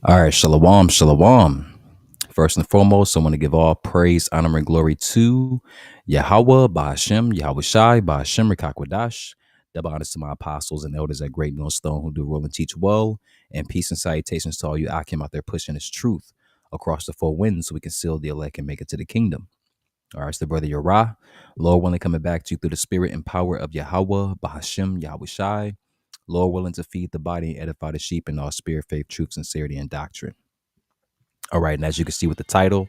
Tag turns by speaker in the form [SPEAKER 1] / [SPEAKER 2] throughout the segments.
[SPEAKER 1] All right, shalom, shalom. First and foremost, I want to give all praise, honor, and glory to Yahweh, Ba'ashem, Yahweh Shai, Ba'ashem, Rikakwadash. Double honors to my apostles and elders at Great Millstone who do rule and teach well. And peace and salutations to all you Akim out there pushing this truth across the four winds so we can seal the elect and make it to the kingdom. All right, it's the brother Yorah. Lord willing, coming back to you through the spirit and power of Yahweh, Bahashem, Yahweh Shai. Lord willing to feed the body and edify the sheep in all spirit, faith, truth, sincerity, and doctrine. All right, and as you can see with the title,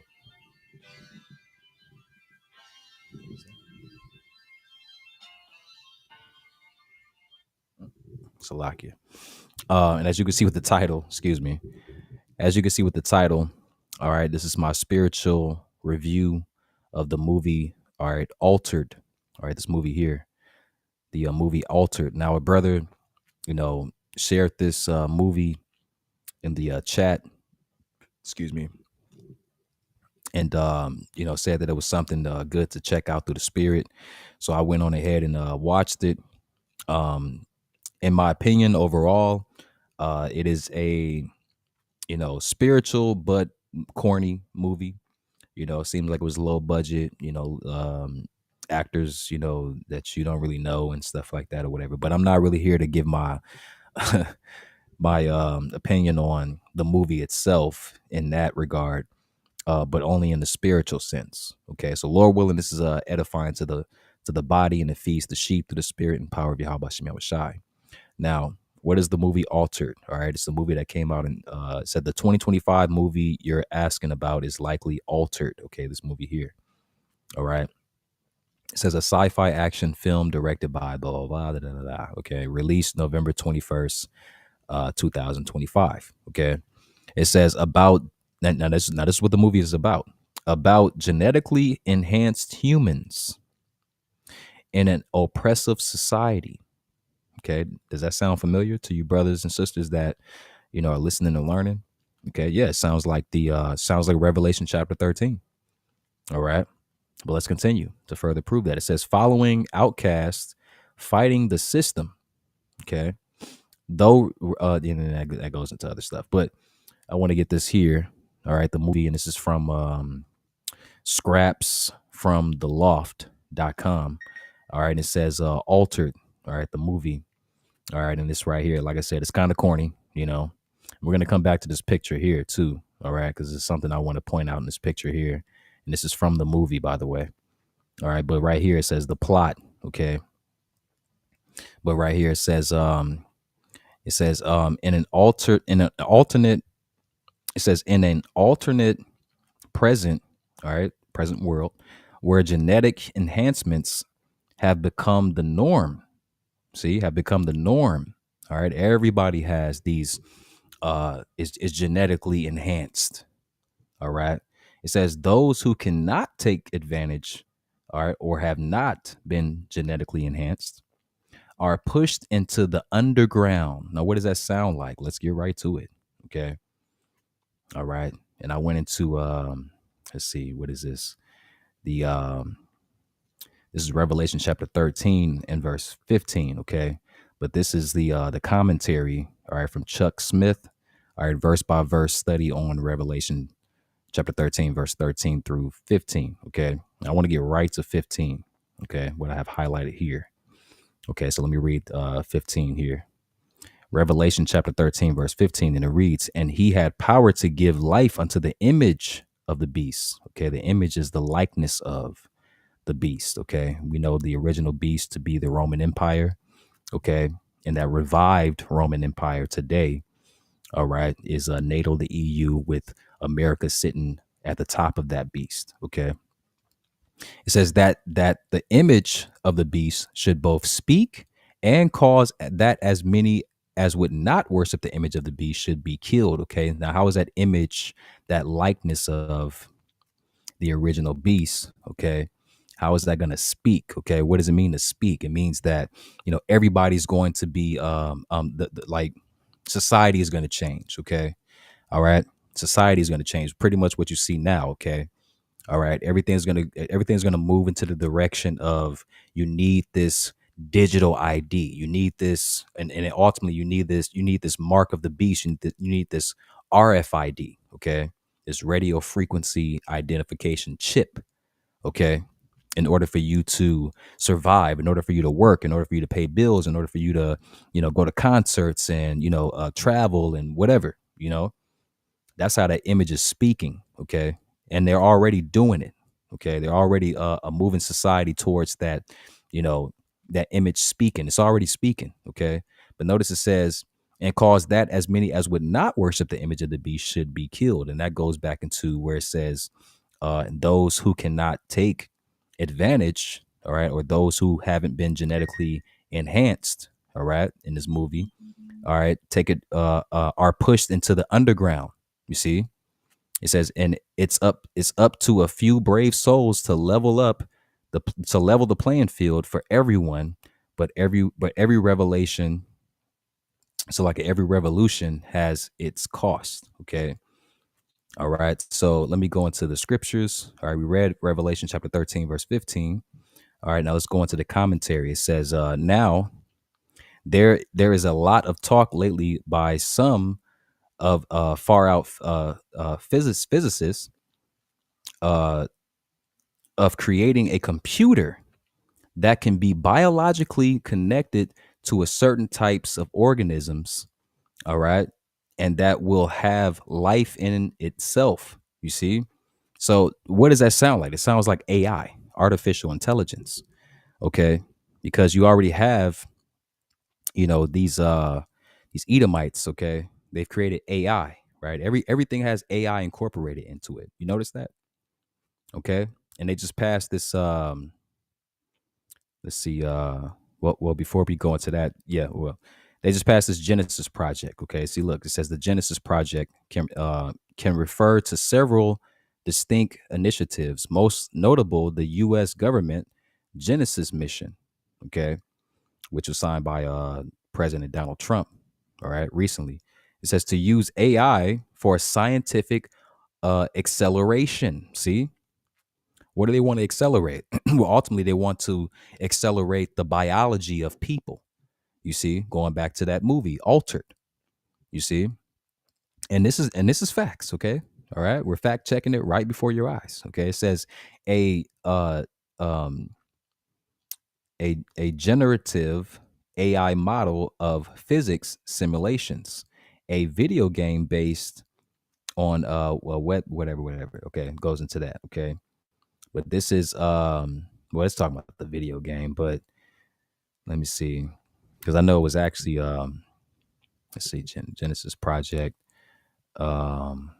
[SPEAKER 1] Salakia. And as you can see with the title, excuse me, as you can see with the title, all right, this is my spiritual review of the movie, all right, Altered. All right, this movie here, the movie Altered. Now, a brother, shared this movie in the chat, excuse me, and said that it was something good to check out through the spirit. So I went on ahead and watched it. In my opinion, overall, it is a spiritual but corny movie. It seemed like it was low budget. Actors, that you don't really know and stuff like that or whatever. But I'm not really here to give my my opinion on the movie itself in that regard, but only in the spiritual sense. Okay, so Lord willing, this is edifying to the body and it feeds the sheep through the spirit and power of Yahweh Shem Shai. Now, what is the movie Altered? All right, it's a movie that came out and said the 2025 movie you're asking about is likely altered. Okay, this movie here. All right. It says a sci-fi action film directed by blah, blah, blah, da, da, da, da. Okay, released November 21st, 2025. Okay. It says about this is what the movie is about genetically enhanced humans in an oppressive society. Okay, does that sound familiar to you, brothers and sisters that are listening and learning? Okay, yeah, it sounds like Revelation chapter 13. All right, but let's continue to further prove that. It says, following outcasts fighting the system. Okay, though that goes into other stuff, but I want to get this here. All right, the movie, and this is from scraps from the loft.com. All right, and it says Altered. All right, the movie. All right, and this right here, like I said, it's kind of corny. We're gonna come back to this picture here too. All right, because it's something I want to point out in this picture here, and this is from the movie, by the way. All right, but right here it says the plot. Okay, but right here it says in an alternate present, all right, present world where genetic enhancements have become the norm. Have become the norm. All right, everybody has these is genetically enhanced. All right, it says those who cannot take advantage, all right, or have not been genetically enhanced are pushed into the underground. Now, what does that sound like? Let's get right to it. Okay. All right, and I went into let's see, what is this? The This is Revelation chapter 13 and verse 15. Okay, but this is the commentary. All right, from Chuck Smith. All right, verse by verse study on Revelation chapter 13, verse 13 through 15. Okay, I want to get right to 15. Okay, what I have highlighted here. Okay, so let me read 15 here. Revelation chapter 13, verse 15, and it reads, and he had power to give life unto the image of the beast. Okay, the image is the likeness of the beast. Okay, we know the original beast to be the Roman Empire. Okay, and that revived Roman Empire today, all right, is NATO, the EU, with America sitting at the top of that beast. Okay, it says that the image of the beast should both speak and cause that as many as would not worship the image of the beast should be killed. Okay, now how is that image, that likeness of the original beast? Okay, how is that going to speak? Okay, what does it mean to speak? It means that everybody's going to be like society is going to change. Okay, all right, society is going to change, pretty much what you see now. Okay, all right, everything's gonna move into the direction of you need this digital ID, you need this, and ultimately you need this mark of the beast, you need this RFID, okay? This radio frequency identification chip, okay? In order for you to survive, in order for you to work, in order for you to pay bills, in order for you to, go to concerts and, travel and whatever, that's how that image is speaking, okay? And they're already doing it, okay? They're already moving society towards that, you know, that image speaking. It's already speaking, okay? But notice it says, and cause that as many as would not worship the image of the beast should be killed. And that goes back into where it says, those who cannot take advantage, all right, or those who haven't been genetically enhanced, all right, in this movie, all right, take it, are pushed into the underground. You see, it says, and it's up to a few brave souls to level the playing field for everyone, but every revelation, so like every revolution has its cost. Okay. All right. So let me go into the scriptures. All right. We read Revelation chapter 13, verse 15. All right. Now let's go into the commentary. It says, now there is a lot of talk lately by some of far out physicists uh, of creating a computer that can be biologically connected to a certain types of organisms, all right, and that will have life in itself. You see, so what does that sound like? It sounds like AI, artificial intelligence, okay, because you already have, these Edomites, okay, they've created AI, right? Everything has AI incorporated into it. You notice that? Okay. And they just passed this, let's see, well, before we go into that, yeah, well, they just passed this Genesis project. Okay. See, look, it says the Genesis project can refer to several distinct initiatives, most notable the US government Genesis mission, okay, which was signed by President Donald Trump, all right, recently. It says to use AI for scientific acceleration. See, what do they want to accelerate? Well, ultimately, they want to accelerate the biology of people. You see, going back to that movie, Altered. You see, and this is facts. Okay, all right, we're fact checking it right before your eyes. Okay, it says a um a generative AI model of physics simulations, a video game based on well, whatever. Okay, goes into that. Okay, but this is well, let's talk about the video game, but let me see, because I know it was actually let's see, Genesis Project, um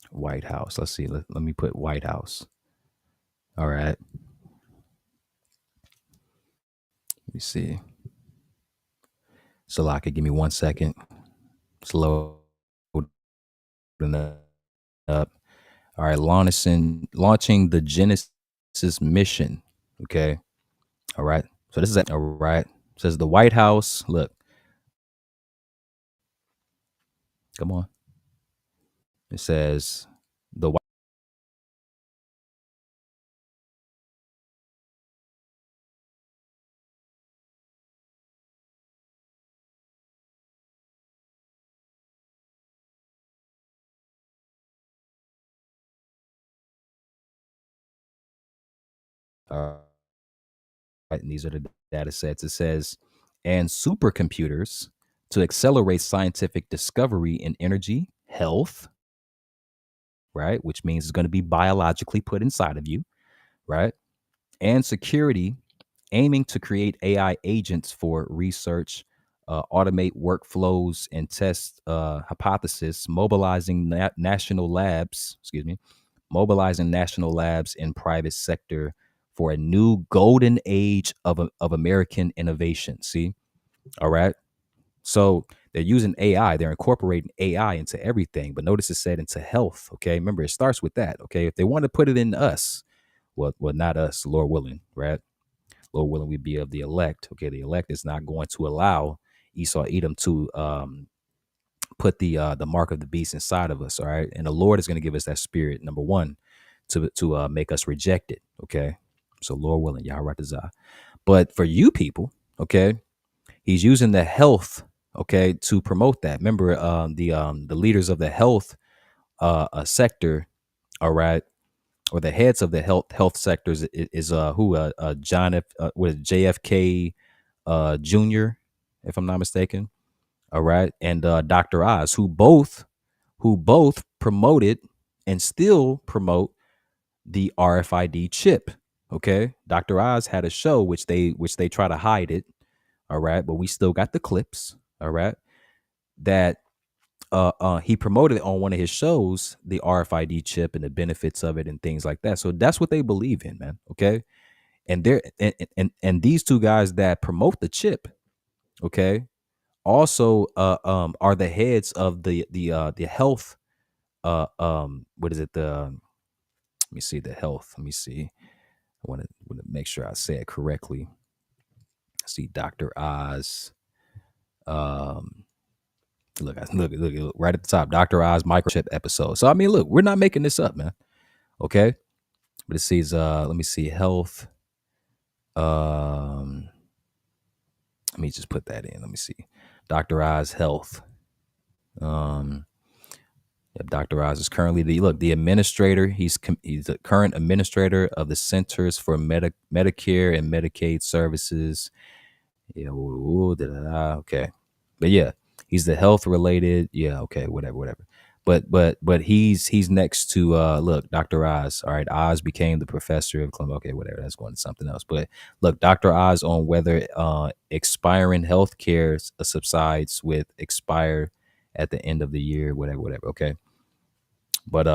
[SPEAKER 1] White House. Let's see, let me put White House. All right, let me see. Salaka, give me 1 second. Slow up. All right, launching the Genesis mission. Okay. All right. So this is all right. It says the White House. Look, come on. It says the uh, right, and these are the data sets. It says, and supercomputers to accelerate scientific discovery in energy, health, right, which means it's going to be biologically put inside of you, right, and security, aiming to create AI agents for research, automate workflows, and test hypothesis, mobilizing national labs and private sector for a new golden age of American innovation. See, all right. So they're using AI, they're incorporating AI into everything. But notice it said into health. Okay. Remember, it starts with that. Okay. If they want to put it in us, well, not us, Lord willing, right? Lord willing, we be of the elect. Okay, the elect is not going to allow Esau Edom to put the mark of the beast inside of us. All right, and the Lord is going to give us that spirit. Number one, to make us reject it. Okay, so Lord willing, Yahweh Razah. But for you people, okay, He's using the health. okay, to promote that. Remember, the leaders of the health sector, all right, or the heads of the health sectors is who John F was JFK Jr. if I'm not mistaken, all right, and Dr. Oz, who both promoted and still promote the RFID chip. Okay, Dr. Oz had a show which they try to hide it, all right, but we still got the clips, all right, that he promoted on one of his shows, the RFID chip and the benefits of it and things like that. So that's what they believe in, man. Okay, and they're and these two guys that promote the chip, okay, also are the heads of the health what is it, the let me see, the health, let me see, I want to make sure I say it correctly. See, Dr. Oz, um look right at the top, Dr. Oz microchip episode. So I mean, look, we're not making this up, man. Okay, but it says let me see, health, um let me just put that in, let me see, Dr. Oz health. um Yep, Dr. Oz is currently the administrator. He's the current administrator of the Centers for Medicare and Medicaid Services. Yeah, okay, but yeah, he's the health related. Yeah, okay, whatever. But he's next to look, Dr. Oz. All right, Oz became the professor of Columbia. Okay, whatever. That's going to something else. But look, Dr. Oz on whether expiring health care subsides with expire at the end of the year, whatever. Okay. But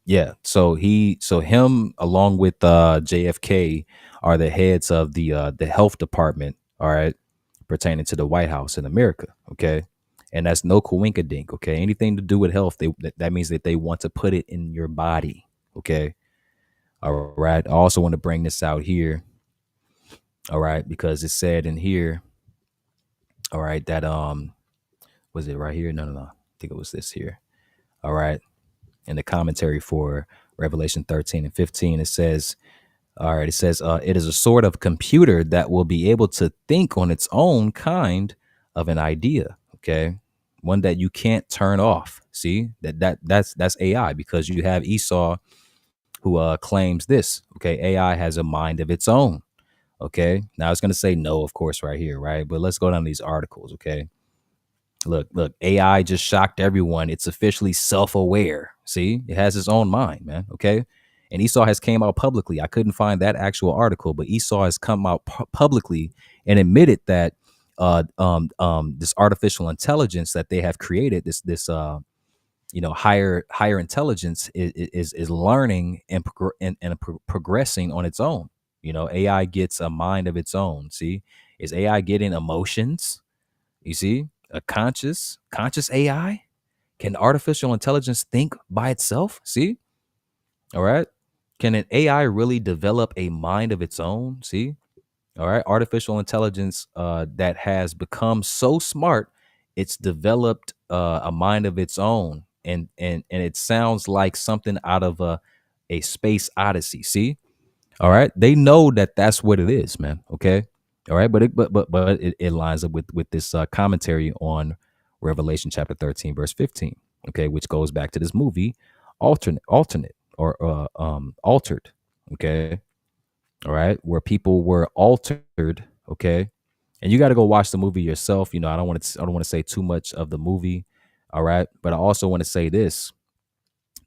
[SPEAKER 1] yeah, so him along with JFK are the heads of the health department, all right, pertaining to the White House in America, okay? And that's no coinkadink, okay? Anything to do with health, that means that they want to put it in your body, okay? All right. I also want to bring this out here, all right, because it said in here, all right, that was it right here? No. I think it was this here. All right. In the commentary for Revelation 13 and 15, it says, all right, it says, it is a sort of computer that will be able to think on its own kind of an idea. Okay. One that you can't turn off. See, that's AI, because you have Esau who claims this. Okay. AI has a mind of its own. Okay. Now it's going to say no, of course, right here. Right. But let's go down these articles. Okay. Look, AI just shocked everyone. It's officially self-aware. See, it has its own mind, man. Okay. And Esau has came out publicly. I couldn't find that actual article, but Esau has come out publicly and admitted that this artificial intelligence that they have created, this higher intelligence is learning and progressing on its own. AI gets a mind of its own. See, is AI getting emotions? You see, a conscious AI? Can artificial intelligence think by itself? See? All right. Can an AI really develop a mind of its own? See? All right. Artificial intelligence that has become so smart, it's developed a mind of its own. And it sounds like something out of a space odyssey. See? All right. They know that that's what it is, man. Okay. All right. But it lines up with this commentary on Revelation chapter 13, verse 15. Okay. Which goes back to this movie, alternate or altered. Okay. All right. Where people were altered. Okay. And you got to go watch the movie yourself. I don't want to say too much of the movie. All right. But I also want to say this,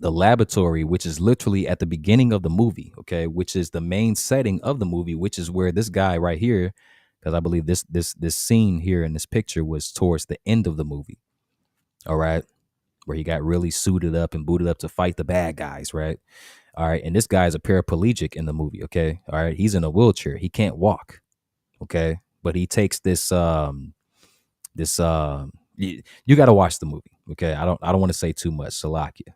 [SPEAKER 1] the laboratory, which is literally at the beginning of the movie, okay, which is the main setting of the movie, which is where this guy right here, because I believe this scene here in this picture was towards the end of the movie, all right, where he got really suited up and booted up to fight the bad guys, right? All right, and this guy is a paraplegic in the movie, okay, all right, he's in a wheelchair, he can't walk, okay, but he takes this you got to watch the movie, okay? I don't want to say too much, Salakia.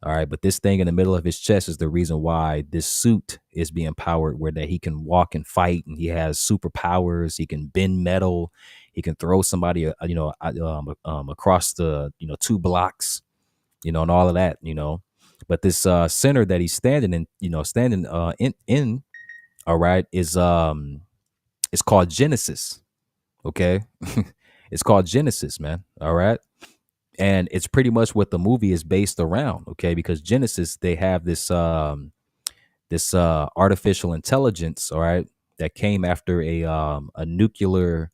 [SPEAKER 1] All right, but this thing in the middle of his chest is the reason why this suit is being powered, where that he can walk and fight, and he has superpowers. He can bend metal. He can throw somebody, across the, two blocks, and all of that, But this center that he's standing in, in, all right, is it's called Genesis. Okay, It's called Genesis, man. All right. And it's pretty much what the movie is based around. Okay. Because Genesis, they have this artificial intelligence, all right, that came after a nuclear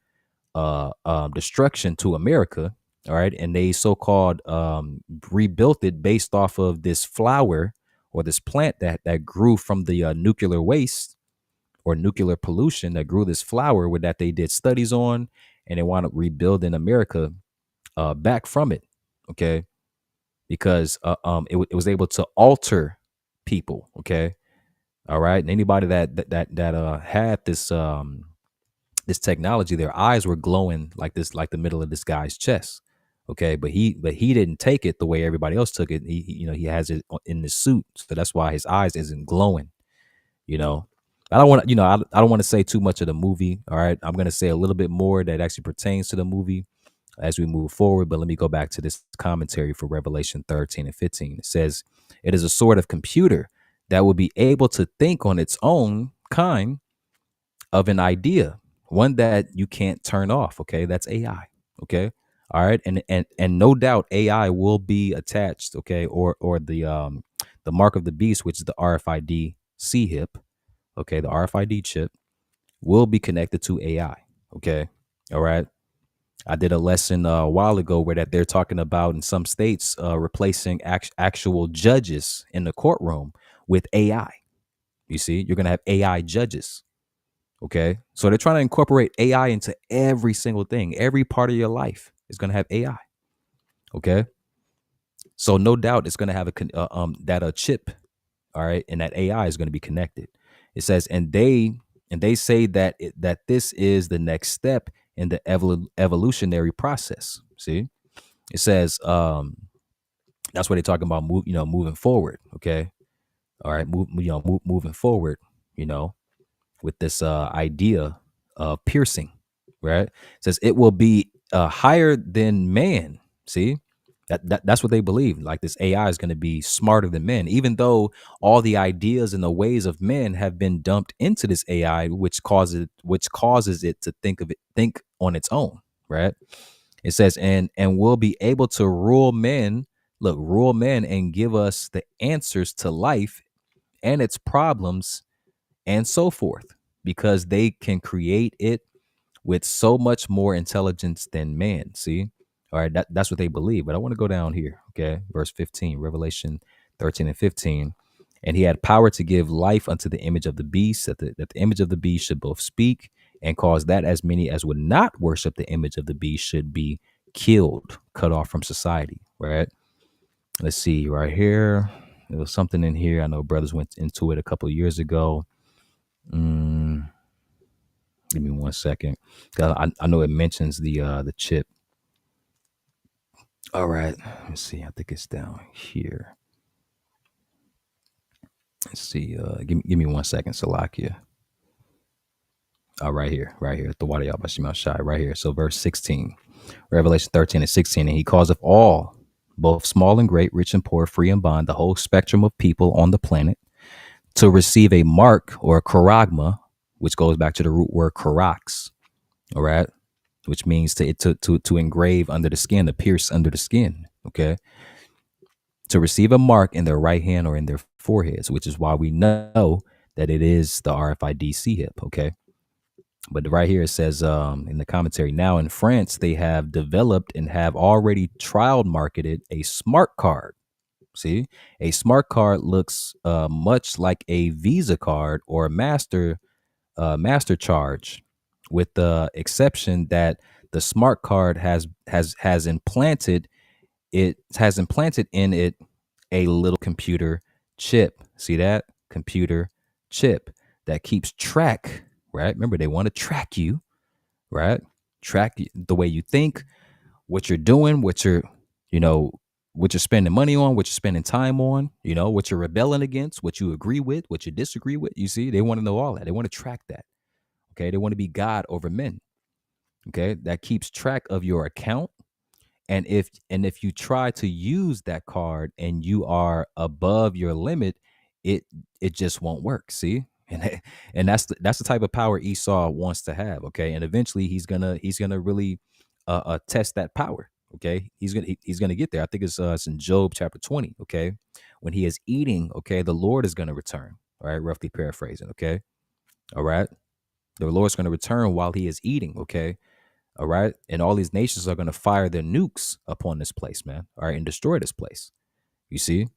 [SPEAKER 1] destruction to America, all right, and they so-called rebuilt it based off of this flower or this plant that grew from the nuclear waste or nuclear pollution that grew this flower with that they did studies on, and they wound up rebuilding America back from it, okay, because it was able to alter people, okay, all right, and anybody that had this technology, their eyes were glowing like this, like the middle of this guy's chest. Okay, but he didn't take it the way everybody else took it. He has it in the suit, so that's why his eyes isn't glowing. You know, I don't want to, I don't want to say too much of the movie. All right, I'm gonna say a little bit more that actually pertains to the movie as we move forward. But let me go back to this commentary for Revelation 13 and 15. It says, "It is a sort of computer that will be able to think on its own kind of an idea, one that you can't turn off." Okay, that's AI. Okay, all right, and no doubt AI will be attached. Okay, or the mark of the beast, which is the RFID C hip. Okay, the RFID chip will be connected to AI. Okay, all right. I did a lesson a while ago where that they're talking about in some states replacing actual judges in the courtroom with AI. You see, you're gonna have AI judges. Okay. So they're trying to incorporate AI into every single thing. Every part of your life is going to have AI. Okay. So no doubt it's going to have that a chip. All right. And that AI is going to be connected. It says, and they say that that this is the next step in the evolutionary process. See, it says, that's what they're talking about. Moving forward. Okay. All right. Moving forward, you know, with this idea of piercing, right? It says it will be higher than man. See, that's what they believe. Like this AI is going to be smarter than men, even though all the ideas and the ways of men have been dumped into this AI, which causes it to think on its own, right? It says, and will be able to rule men and give us the answers to life and its problems and so forth, because they can create it with so much more intelligence than man. See, all right, that's what they believe. But I want to go down here, okay, verse 15, Revelation 13 and 15. And he had power to give life unto the image of the beast, that the image of the beast should both speak and cause that as many as would not worship the image of the beast should be killed, cut off from society. Right. Let's see right here. There was something in here. I know brothers went into it a couple of years ago. Mm, Give me 1 second. I know it mentions the chip. All right. Let's see. I think it's down here. Let's see. Give me 1 second, Salakia. Right here, right here. The water Yabashima Shai, right here. So verse 16, Revelation 13 and 16. And he causeth all, both small and great, rich and poor, free and bond, the whole spectrum of people on the planet, to receive a mark or a charagma, which goes back to the root word charax. All right. Which means to engrave under the skin, to pierce under the skin. Okay. To receive a mark in their right hand or in their foreheads, which is why we know that it is the RFID C hip. Okay. But right here it says in the commentary, now in France, they have developed and have already trial marketed a smart card. See, a smart card looks much like a Visa card or a master charge, with the exception that the smart card has implanted in it a little computer chip. See that computer chip that keeps track, right? Remember, they want to track you, right? The way you think, what you're doing, you know, what you're spending money on, what you're spending time on, what you're rebelling against, what you agree with, what you disagree with. You see, they want to know all that. They want to track that. Okay. They want to be God over men. Okay. That keeps track of your account. And if you try to use that card and you are above your limit, it it just won't work. See? And that's the type of power Esau wants to have. Okay. And eventually he's gonna really test that power. Okay, he's gonna get there. I think it's in Job chapter 20. Okay, when he is eating, okay, the Lord is gonna return. All right, roughly paraphrasing. Okay, all right, the Lord's gonna return while he is eating. Okay, all right, and all these nations are gonna fire their nukes upon this place, man. All right, and destroy this place. You see,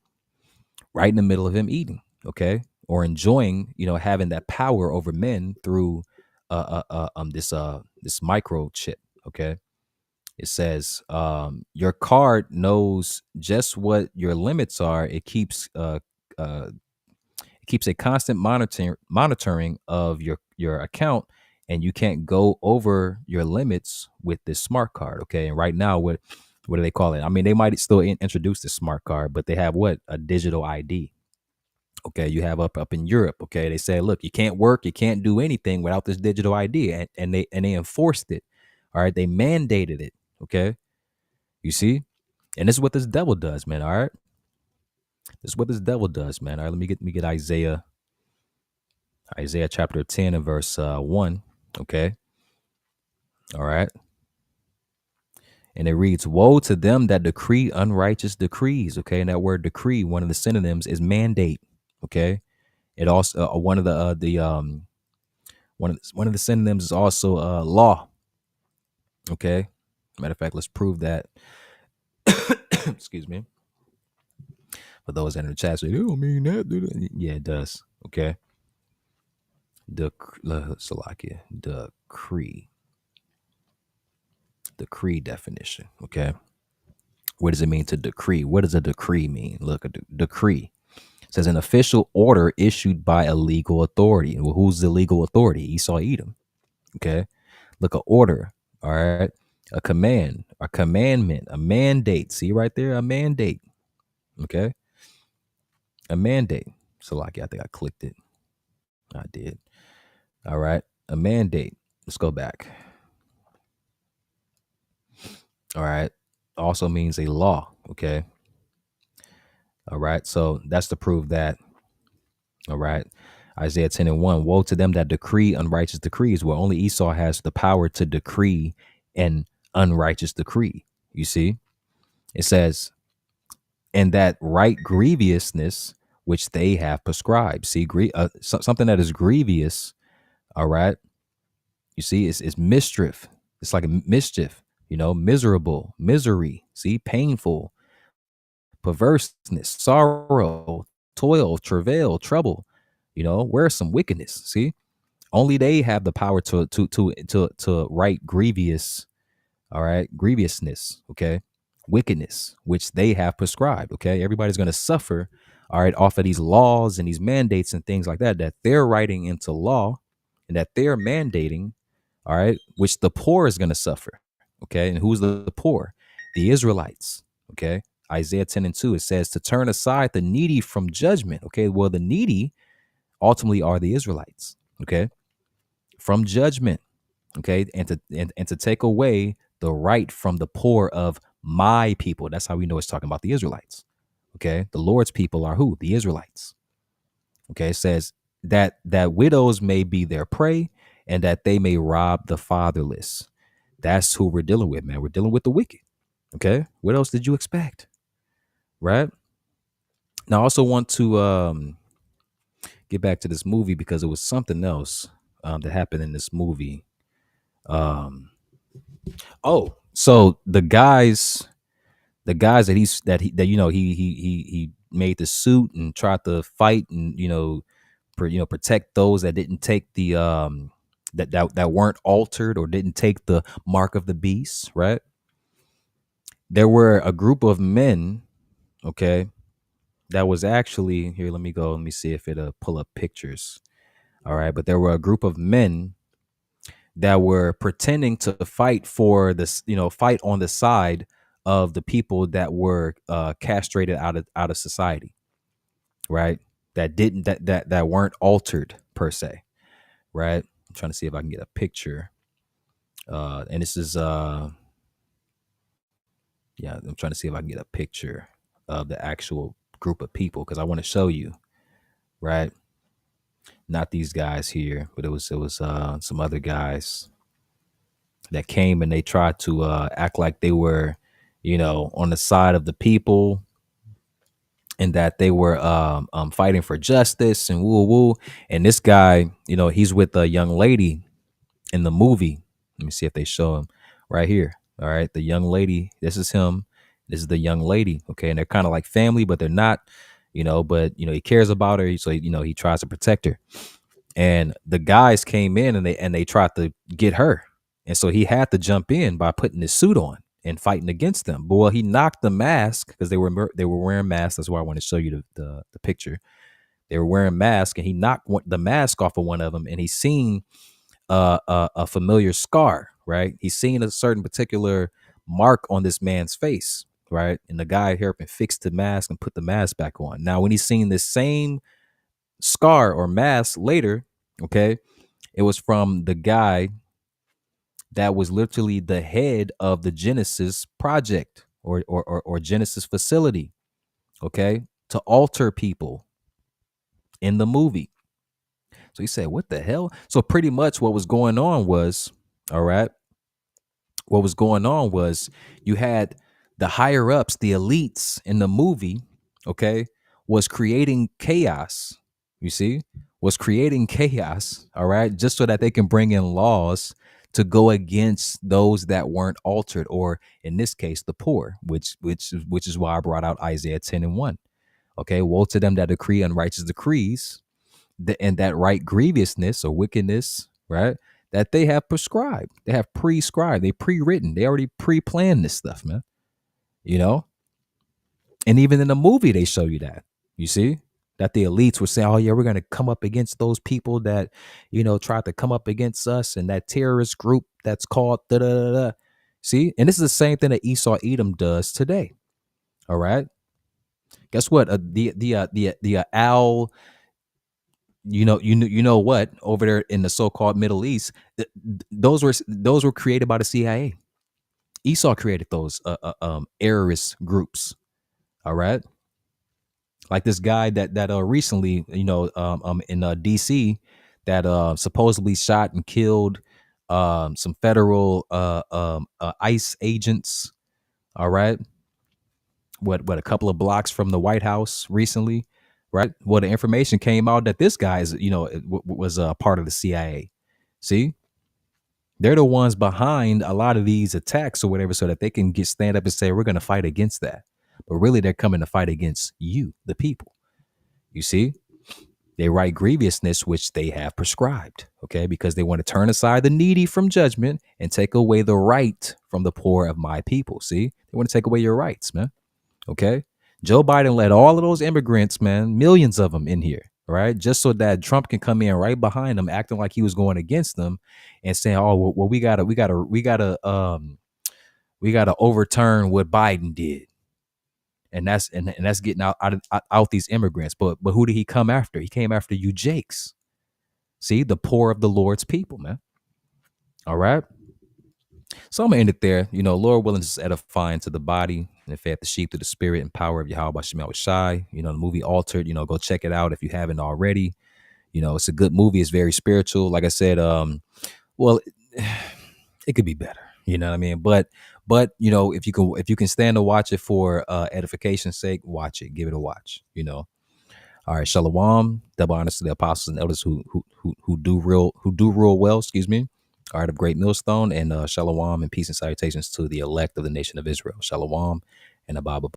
[SPEAKER 1] right in the middle of him eating. Okay, or enjoying, having that power over men through this microchip. Okay, it says your card knows just what your limits are. Uh, it keeps a constant monitoring of your account, and you can't go over your limits with this smart card. Okay, and right now, what do they call it? I mean, they might still introduce the smart card, but they have what, a digital ID. Okay, you have up in Europe. Okay, they say, look, you can't work, you can't do anything without this digital ID, and they enforced it. All right, they mandated it. Okay, you see, and this is what this devil does, man. All right, this is what this devil does, man. All right, let me get Isaiah chapter 10 and verse 1. Okay, all right, and it reads, "Woe to them that decree unrighteous decrees." Okay, and that word decree, one of the synonyms is mandate. Okay, it also one of the one of the synonyms is also law. Okay, matter of fact, let's prove that. Excuse me. For those that in the chat say, "They don't mean that, do they?" Yeah, it does. Okay, Salakia, decree definition. Okay, what does it mean to decree? What does a decree mean? Look, decree says an official order issued by a legal authority. Well, who's the legal authority? Esau, Edom. Okay, look, a order. All right, a command, a commandment, a mandate. See right there, a mandate. Okay, a mandate. So, like, I think I clicked it. I did. All right, a mandate. Let's go back. All right, also means a law. Okay. All right, so that's to prove that. All right. Isaiah 10 and 1. Woe to them that decree unrighteous decrees. Well, only Esau has the power to decree an unrighteous decree. You see, it says, and that right grievousness which they have prescribed. See, something that is grievous. All right. You see, it's mischief. It's like a mischief, miserable, misery. See, painful, perverseness, sorrow, toil, travail, trouble. Where's some wickedness? See, only they have the power to right grievous, all right, grievousness, okay, wickedness, which they have prescribed. Okay, everybody's going to suffer, all right, off of these laws and these mandates and things like that they're writing into law and that they're mandating, all right, which the poor is going to suffer. Okay, and who's the poor? The Israelites. Okay, Isaiah 10 and 2, it says to turn aside the needy from judgment. Okay, well, the needy ultimately are the Israelites. Okay, from judgment. Okay, and to take away the right from the poor of my people. That's how we know it's talking about the Israelites. Okay, the Lord's people are who? The Israelites. Okay, it says that widows may be their prey and that they may rob the fatherless. That's who we're dealing with, man. We're dealing with the wicked. Okay, what else did you expect? Right now, I also want to get back to this movie because it was something else that happened in this movie. Oh, so the guys that he made the suit and tried to fight and protect those that didn't take the that weren't altered or didn't take the mark of the beast, right? There were a group of men, okay, that was actually here. Let me see if it'll pull up pictures. All right, but there were a group of men that were pretending to fight for this, fight on the side of the people that were castrated out of society, right? That didn't that weren't altered per se, right? I'm trying to see if I can get a picture. And this is yeah, I'm trying to see if I can get a picture of the actual group of people because I want to show you, right? Not these guys here, but it was some other guys. that came and they tried to act like they were, on the side of the people, and that they were fighting for justice and woo woo. And this guy, he's with a young lady in the movie. Let me see if they show him right here. All right, the young lady. This is him. This is the young lady. Okay, and they're kind of like family, but they're not. But he cares about her, so he tries to protect her. And the guys came in and they tried to get her, and so he had to jump in by putting his suit on and fighting against them. But well, he knocked the mask because they were wearing masks. That's why I want to show you the picture. They were wearing masks, and he knocked the mask off of one of them, and he seen a familiar scar. Right, he's seen a certain particular mark on this man's face. Right, and the guy here and fixed the mask and put the mask back on. Now, when he's seen this same scar or mask later, okay, it was from the guy that was literally the head of the Genesis project or Genesis facility, okay, to alter people in the movie. So he said, what the hell? So pretty much what was going on was, all right, what was going on was you had the higher ups, the elites in the movie, okay, was creating chaos. You see, was creating chaos, all right, just so that they can bring in laws to go against those that weren't altered, or in this case, the poor, which is why I brought out Isaiah 10:1. Okay, woe to them that decree unrighteous decrees, and that right grievousness or wickedness, right? That they have prescribed, they have prescribed, they pre-written, they already pre-planned this stuff, man. You know, and even in the movie, they show you that. You see that the elites were saying, "Oh yeah, we're going to come up against those people that, tried to come up against us, and that terrorist group that's called da da da da." See, and this is the same thing that Esau Edom does today. All right, guess what? The Al, you know what, over there in the so-called Middle East, those were created by the CIA. Esau created those terrorist groups. All right, like this guy that recently, in DC, that supposedly shot and killed some federal ICE agents. All right, what a couple of blocks from the White House recently, right? Well, the information came out that this guy is, was a part of the CIA. See, they're the ones behind a lot of these attacks or whatever, so that they can stand up and say we're going to fight against that. But really, they're coming to fight against you, the people. You see, they write grievousness, which they have prescribed, okay, because they want to turn aside the needy from judgment and take away the right from the poor of my people. See, they want to take away your rights, man. Okay. Joe Biden let all of those immigrants, man, millions of them in here, right? Just so that Trump can come in right behind them, acting like he was going against them and saying, oh, well, we gotta overturn what Biden did. And that's getting out these immigrants. But who did he come after? He came after you Jakes. See, the poor of the Lord's people, man. All right. So I'm gonna end it there. Lord willing, is edifying to the body and fed the sheep through the spirit and power of Yahweh Shemel Shai. The movie Altered. Go check it out if you haven't already. It's a good movie. It's very spiritual. Like I said, well, it could be better. You know what I mean? But if you can stand to watch it for edification's sake, watch it. Give it a watch. All right, Shalom. Double honors to the apostles and elders who do rule well. Excuse me. All right, of Great Millstone, and Shalom and peace and salutations to the elect of the nation of Israel. Shalom and Abba.